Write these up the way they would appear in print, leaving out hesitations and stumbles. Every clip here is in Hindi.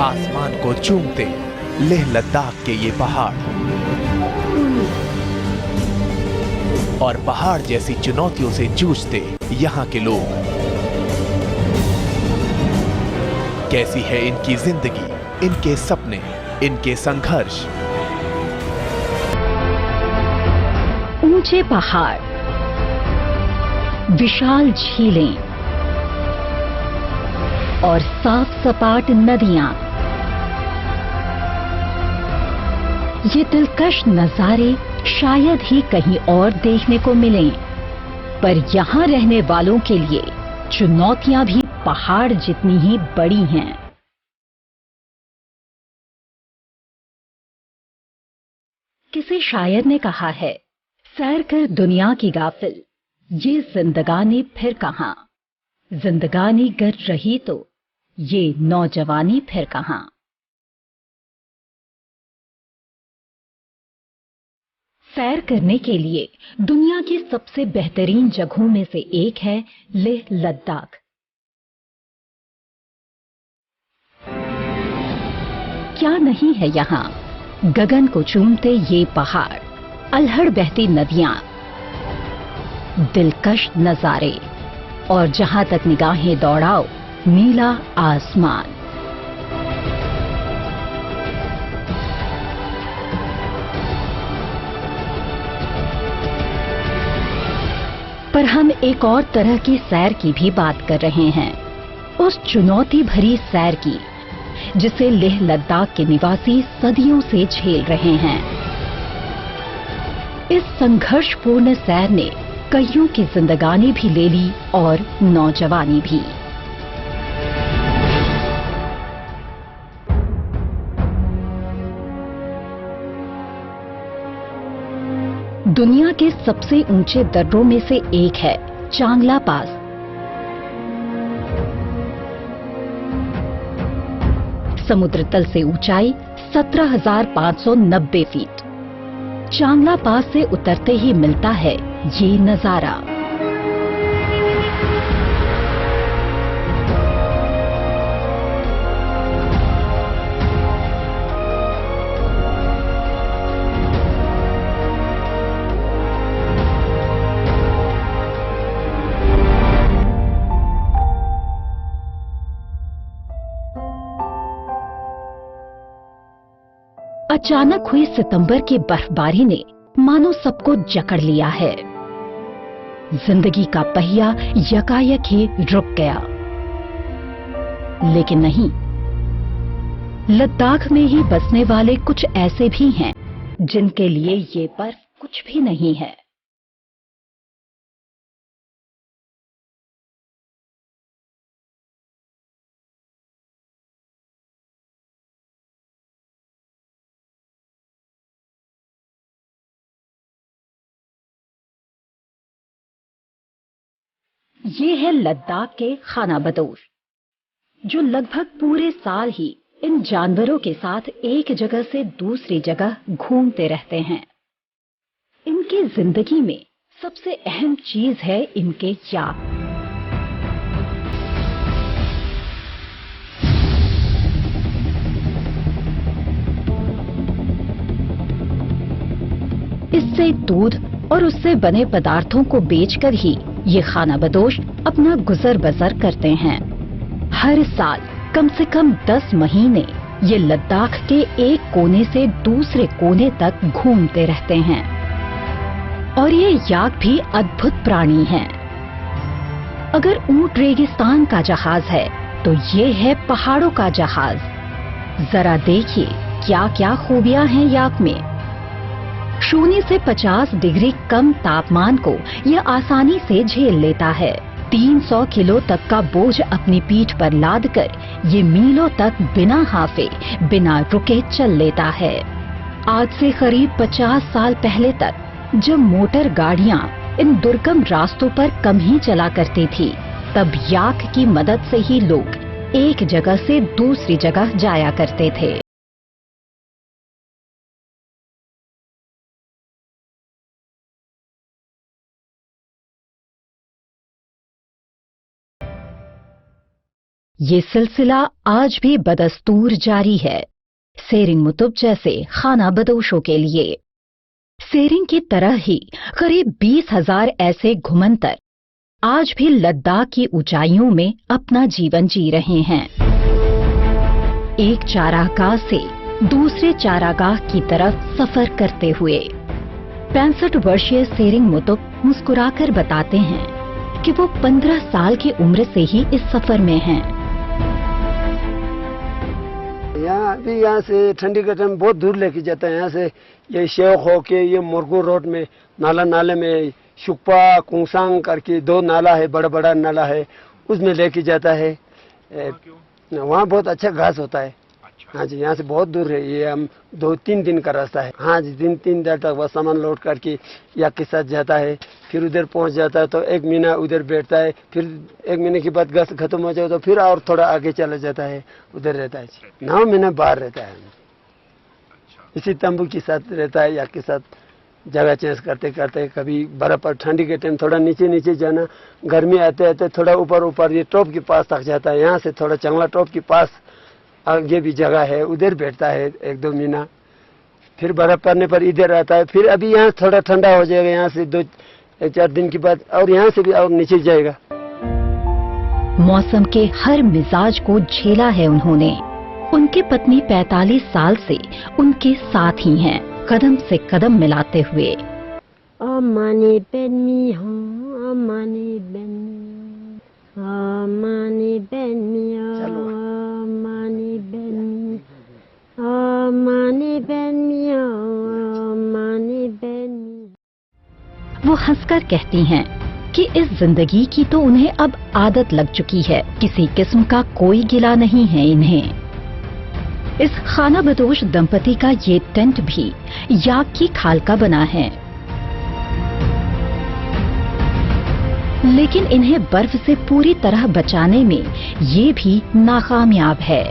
आसमान को चूमते लेह लद्दाख के ये पहाड़, और पहाड़ जैसी चुनौतियों से जूझते यहाँ के लोग। कैसी है इनकी जिंदगी, इनके सपने, इनके संघर्ष। ऊंचे पहाड़, विशाल झीलें और साफ सपाट नदियां, ये दिलकश नजारे शायद ही कहीं और देखने को मिलें, पर यहां रहने वालों के लिए चुनौतियां भी पहाड़ जितनी ही बड़ी हैं। किसी शायर ने कहा है, सैर कर दुनिया की गाफिल, ये जिंदगानी फिर कहां। जिंदगानी गर रही तो ये नौजवानी फिर कहां। सैर करने के लिए दुनिया की सबसे बेहतरीन जगहों में से एक है लेह लद्दाख। क्या नहीं है यहाँ, गगन को चूमते ये पहाड़, अल्हड़ बहती नदियां, दिलकश नजारे और जहां तक निगाहें दौड़ाओ नीला आसमान। पर हम एक और तरह की सैर की भी बात कर रहे हैं, उस चुनौती भरी सैर की जिसे लेह लद्दाख के निवासी सदियों से झेल रहे हैं। इस संघर्षपूर्ण सैर ने कईयों की जिंदगानी भी ले ली और नौजवानी भी। दुनिया के सबसे ऊंचे दर्रों में से एक है चांगला पास। समुद्र तल से ऊंचाई 17,590 फीट। चांगला पास से उतरते ही मिलता है ये नजारा। अचानक हुई सितंबर की बर्फबारी ने मानो सबको जकड़ लिया है। जिंदगी का पहिया यकायक ही रुक गया। लेकिन नहीं, लद्दाख में ही बसने वाले कुछ ऐसे भी हैं जिनके लिए ये बर्फ कुछ भी नहीं है। ये है लद्दाख के खाना बदोश, जो लगभग पूरे साल ही इन जानवरों के साथ एक जगह से दूसरी जगह घूमते रहते हैं। इनकी जिंदगी में सबसे अहम चीज है इनके याक। इससे दूध और उससे बने पदार्थों को बेचकर ही ये खाना बदोश अपना गुजर बसर करते हैं। हर साल कम से कम 10 महीने ये लद्दाख के एक कोने से दूसरे कोने तक घूमते रहते हैं। और ये याक भी अद्भुत प्राणी हैं। अगर ऊंट रेगिस्तान का जहाज है तो ये है पहाड़ों का जहाज। जरा देखिए क्या क्या खूबियां हैं याक में। 0 से 50 डिग्री कम तापमान को यह आसानी से झेल लेता है। 300 किलो तक का बोझ अपनी पीठ पर लादकर ये मीलों तक बिना हाफे, बिना रुके चल लेता है। आज से करीब 50 साल पहले तक जब मोटर गाड़ियां इन दुर्गम रास्तों पर कम ही चला करती थी, तब याक की मदद से ही लोग एक जगह से दूसरी जगह जाया करते थे। ये सिलसिला आज भी बदस्तूर जारी है, सेरिंग मुतुब जैसे खाना बदोशों के लिए। सेरिंग की तरह ही करीब 20,000 ऐसे घुमंतर आज भी लद्दाख की ऊंचाइयों में अपना जीवन जी रहे हैं। एक चारागाह से दूसरे चारागाह की तरफ सफर करते हुए 65 वर्षीय सेरिंग मुतुब मुस्कुराकर बताते हैं कि वो 15 साल की उम्र से ही इस सफर में हैं। यहाँ से ठंडी का टाइम बहुत दूर लेके जाता है। यहाँ से ये शेख होके ये मुरगू रोड में नाले में शुक्पा कुंसांग करके 2 नाला है, बड़ा बड़ा नाला है, उसमें लेके जाता है। वहाँ बहुत अच्छा घास होता है। हाँ जी, यहाँ से बहुत दूर है, ये हम 2-3 दिन का रास्ता है। हाँ जी, 3 दिन तक वह सामान लोड करके या के साथ जाता है, फिर उधर पहुँच जाता है तो 1 महीना उधर बैठता है, फिर 1 महीने के बाद घास खत्म हो जाए तो फिर और थोड़ा आगे चला जाता है, उधर रहता है। 9 महीना बाहर रहता है, इसी तंबू के साथ रहता है या के साथ जगह चेंज करते करते, कभी बर्फ पर ठंडी के टाइम थोड़ा नीचे जाना, गर्मी आते आते थोड़ा ऊपर ये टॉप के पास तक जाता है। यहाँ से थोड़ा चंगला टॉप के पास आगे भी जगह है, उधर बैठता है 1-2 महीना, फिर बर्फ पड़ने पर इधर आता है। फिर अभी यहाँ थोड़ा ठंडा हो जाएगा, यहाँ से 2-4 दिन के बाद और यहाँ से भी और नीचे जाएगा। मौसम के हर मिजाज को झेला है उन्होंने। उनकी पत्नी 45 साल से उनके साथ ही हैं, कदम से कदम मिलाते हुए। वो हंसकर कहती हैं कि इस जिंदगी की तो उन्हें अब आदत लग चुकी है, किसी किस्म का कोई गिला नहीं है इन्हें। इस खाना बदोश दंपति का ये टेंट भी याक की खाल का बना है, लेकिन इन्हें बर्फ से पूरी तरह बचाने में ये भी नाकामयाब है।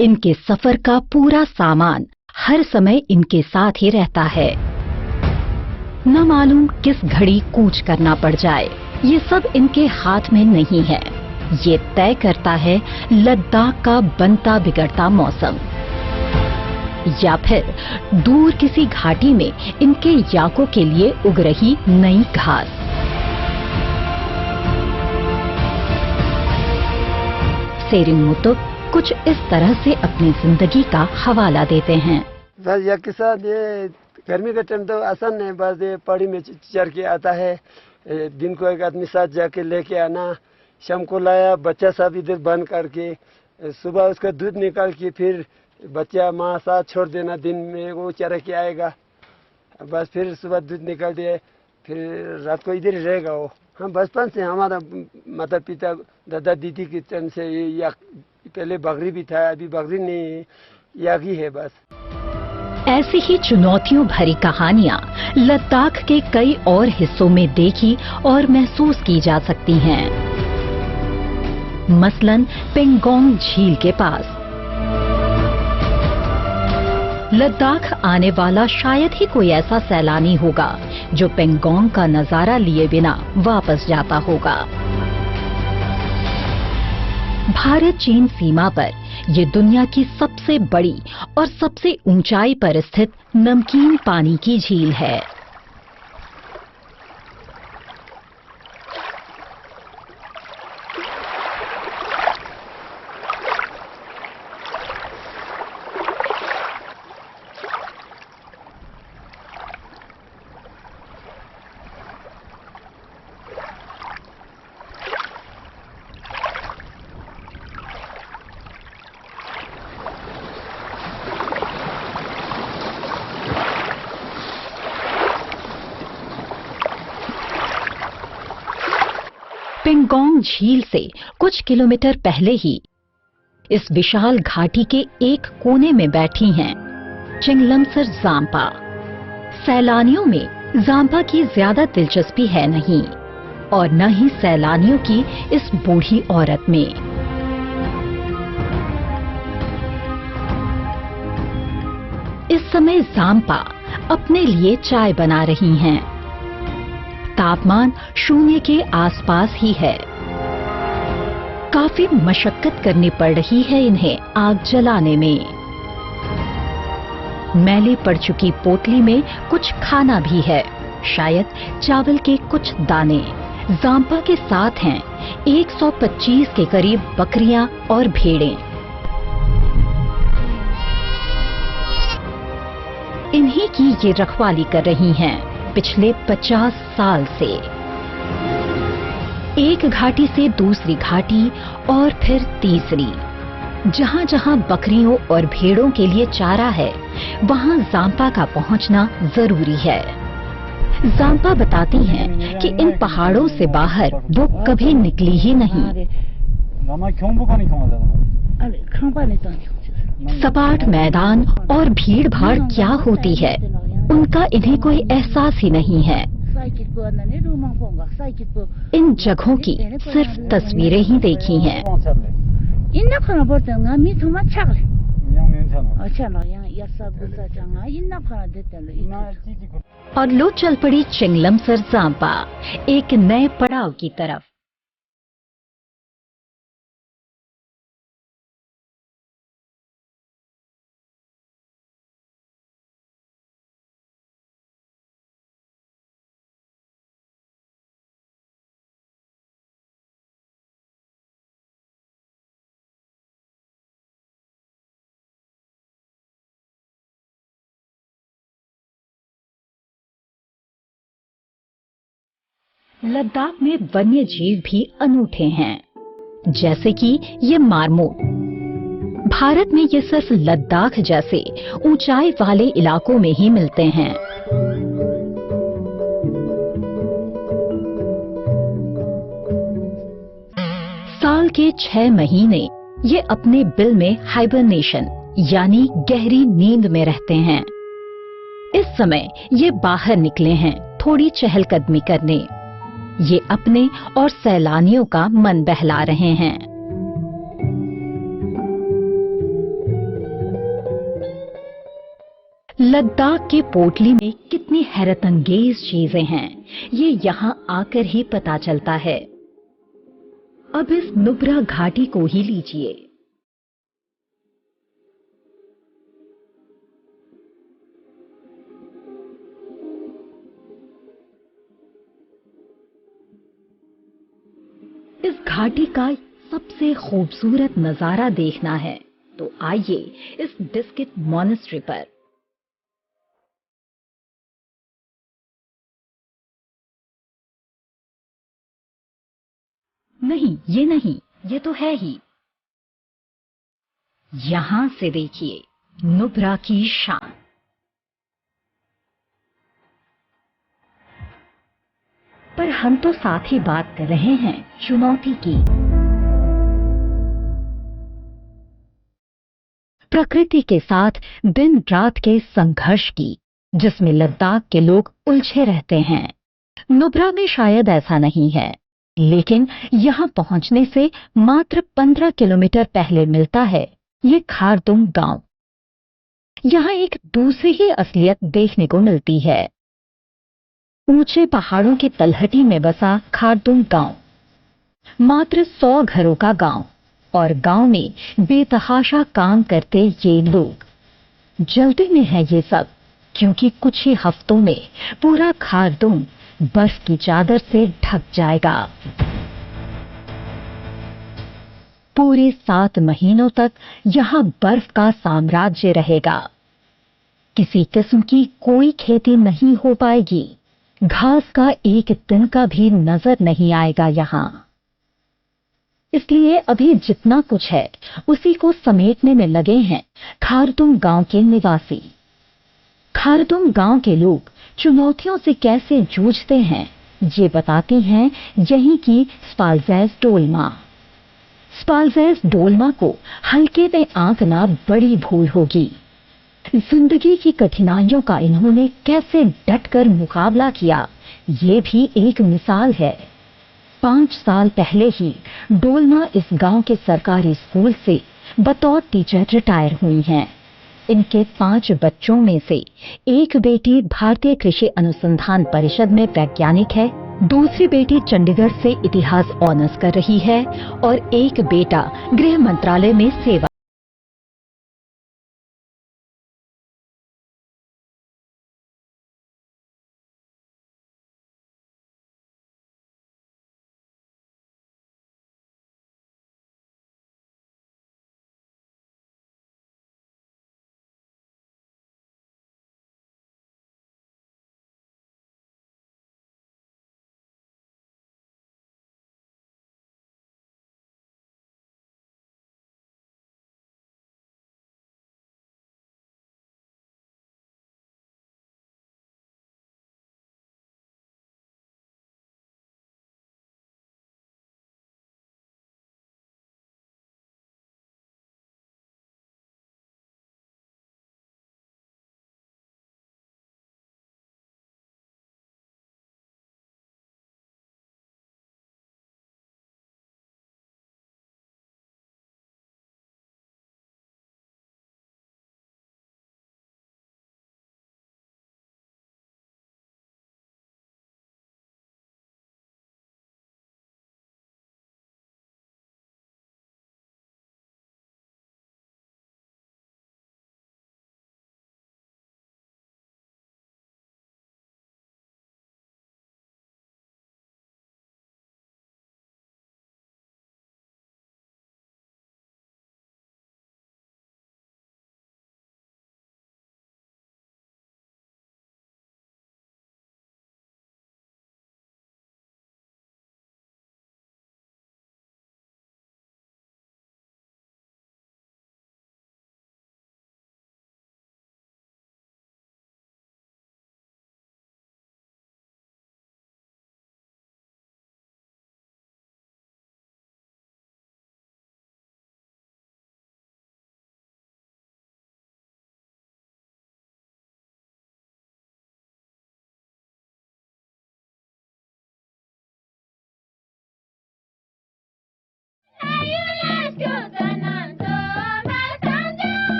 इनके सफर का पूरा सामान हर समय इनके साथ ही रहता है। न मालूम किस घड़ी कूच करना पड़ जाए, ये सब इनके हाथ में नहीं है। ये तय करता है लद्दाख का बनता बिगड़ता मौसम, या फिर दूर किसी घाटी में इनके याकों के लिए उग रही नई घास। सेरिंग मुतुब कुछ इस तरह से अपनी जिंदगी का हवाला देते हैं। बस या के साथ ये गर्मी का टाइम तो आसान है, बस ये पहाड़ी में चढ़ के आता है, दिन को एक आदमी साथ जाके लेके आना, शाम को लाया बच्चा सब इधर बंद करके, सुबह उसका दूध निकाल के फिर बच्चा माँ साथ छोड़ देना, दिन में वो चरा के आएगा, बस फिर सुबह दूध निकाल दिए, फिर रात को इधर ही रहेगा वो। हम बचपन से हमारा माता पिता दादा दीदी के टाइम से या पहले बकरी भी था, अभी बकरी नहीं, याक ही है बस। ऐसी ही चुनौतियों भरी कहानियां लद्दाख के कई और हिस्सों में देखी और महसूस की जा सकती हैं। मसलन पेंगोंग झील के पास लद्दाख आने वाला शायद ही कोई ऐसा सैलानी होगा जो पेंगोंग का नजारा लिए बिना वापस जाता होगा। भारत चीन सीमा पर ये दुनिया की सबसे बड़ी और सबसे ऊंचाई पर स्थित नमकीन पानी की झील है। पेंगोंग झील से कुछ किलोमीटर पहले ही इस विशाल घाटी के एक कोने में बैठी हैं चिंगलमसर जाम्पा। सैलानियों में जाम्पा की ज्यादा दिलचस्पी है नहीं और न ही सैलानियों की इस बूढ़ी औरत में। इस समय जाम्पा अपने लिए चाय बना रही हैं। तापमान 0 के आसपास ही है। काफी मशक्कत करनी पड़ रही है इन्हें आग जलाने में। मैले पड़ चुकी पोटली में कुछ खाना भी है, शायद चावल के कुछ दाने। जांपा के साथ हैं 125 के करीब बकरियां और भेड़ें। इन्हीं की ये रखवाली कर रही हैं पिछले 50 साल से। एक घाटी से दूसरी घाटी और फिर तीसरी। जहां जहां बकरियों और भेड़ों के लिए चारा है, वहां जांपा का पहुंचना जरूरी है। जांपा बताती हैं कि इन पहाड़ों से बाहर वो कभी निकली ही नहीं। सपाट मैदान और भीड़ भाड़ क्या होती है, उनका इन्हें कोई एहसास ही नहीं है। इन जगहों की सिर्फ तस्वीरें ही देखी हैं। और लो चल पड़ी चिंगलमसर जांपा एक नए पड़ाव की तरफ। लद्दाख में वन्य जीव भी अनूठे हैं, जैसे कि ये मारमोट। भारत में ये सिर्फ लद्दाख जैसे ऊंचाई वाले इलाकों में ही मिलते हैं। साल के 6 महीने ये अपने बिल में हाइबरनेशन यानी गहरी नींद में रहते हैं। इस समय ये बाहर निकले हैं थोड़ी चहलकदमी करने। ये अपने और सैलानियों का मन बहला रहे हैं। लद्दाख के पोटली में कितनी हैरतअंगेज चीजें हैं, ये यहाँ आकर ही पता चलता है। अब इस नुब्रा घाटी को ही लीजिए। इस घाटी का सबसे खूबसूरत नजारा देखना है तो आइए इस डिस्किट मॉनेस्ट्री पर। नहीं, ये नहीं, ये तो है ही। यहां से देखिए नुब्रा की शान। पर हम तो साथ ही बात कर रहे हैं चुनौती की। प्रकृति के साथ दिन रात के संघर्ष की, जिसमें लद्दाख के लोग उलझे रहते हैं। नुब्रा में शायद ऐसा नहीं है, लेकिन यहां पहुंचने से मात्र 15 किलोमीटर पहले मिलता है ये खारदुंग गांव। यहां एक दूसरी ही असलियत देखने को मिलती है। ऊंचे पहाड़ों की तलहटी में बसा खारदुंग गांव, मात्र 100 घरों का गांव, और गांव में बेतहाशा काम करते ये लोग। जल्दी में है ये सब, क्योंकि कुछ ही हफ्तों में पूरा खारदुंग बर्फ की चादर से ढक जाएगा। पूरे 7 महीनों तक यहां बर्फ का साम्राज्य रहेगा। किसी किस्म की कोई खेती नहीं हो पाएगी। घास का एक तिनका भी नजर नहीं आएगा यहां। इसलिए अभी जितना कुछ है उसी को समेटने में लगे हैं खारदुंग गांव के निवासी। खारदुंग गांव के लोग चुनौतियों से कैसे जूझते हैं, ये बताती हैं यहीं की स्पालजैस डोलमा। स्पालजैस डोलमा को हल्के में आंकना बड़ी भूल होगी। जिंदगी की कठिनाइयों का इन्होंने कैसे डटकर मुकाबला किया, ये भी एक मिसाल है। 5 साल पहले ही डोलमा इस गांव के सरकारी स्कूल से बतौर टीचर रिटायर हुई हैं। इनके 5 बच्चों में से एक बेटी भारतीय कृषि अनुसंधान परिषद में वैज्ञानिक है दूसरी बेटी चंडीगढ़ से इतिहास ऑनर्स कर रही है और एक बेटा गृह मंत्रालय में सेवा।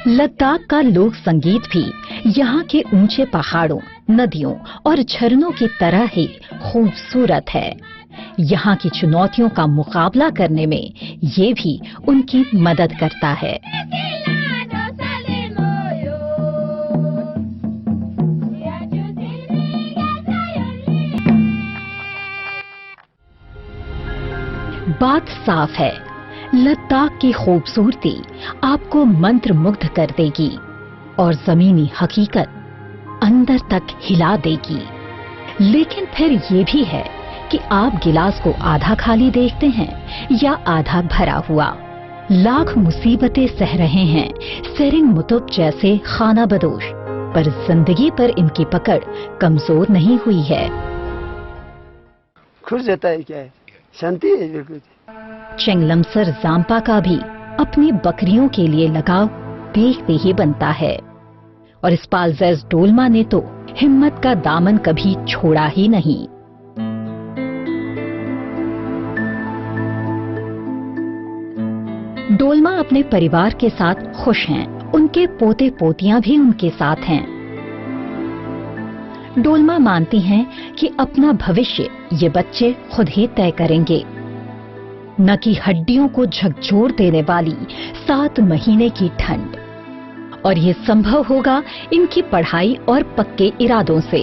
लद्दाख का लोक संगीत भी यहाँ के ऊंचे पहाड़ों, नदियों और झरनों की तरह ही खूबसूरत है। यहाँ की चुनौतियों का मुकाबला करने में ये भी उनकी मदद करता है। बात साफ है, लद्दाख की खूबसूरती आपको मंत्रमुग्ध कर देगी और जमीनी हकीकत अंदर तक हिला देगी। लेकिन फिर ये भी है कि आप गिलास को आधा खाली देखते हैं या आधा भरा हुआ। लाख मुसीबतें सह रहे हैं सेरिंग मुतुब जैसे खाना बदोश, पर जिंदगी पर इनकी पकड़ कमजोर नहीं हुई है। खुश रहता है, क्या है, शांति है बिल्कुल। चेंगलमसर जाम्पा का भी अपनी बकरियों के लिए लगाव देखते ही बनता है और इस्पालजैज डोलमा ने तो हिम्मत का दामन कभी छोड़ा ही नहीं। डोलमा अपने परिवार के साथ खुश हैं, उनके पोते पोतियां भी उनके साथ हैं। डोलमा मानती हैं कि अपना भविष्य ये बच्चे खुद ही तय करेंगे, न कि हड्डियों को झकझोर देने वाली 7 महीने की ठंड। और ये संभव होगा इनकी पढ़ाई और पक्के इरादों से।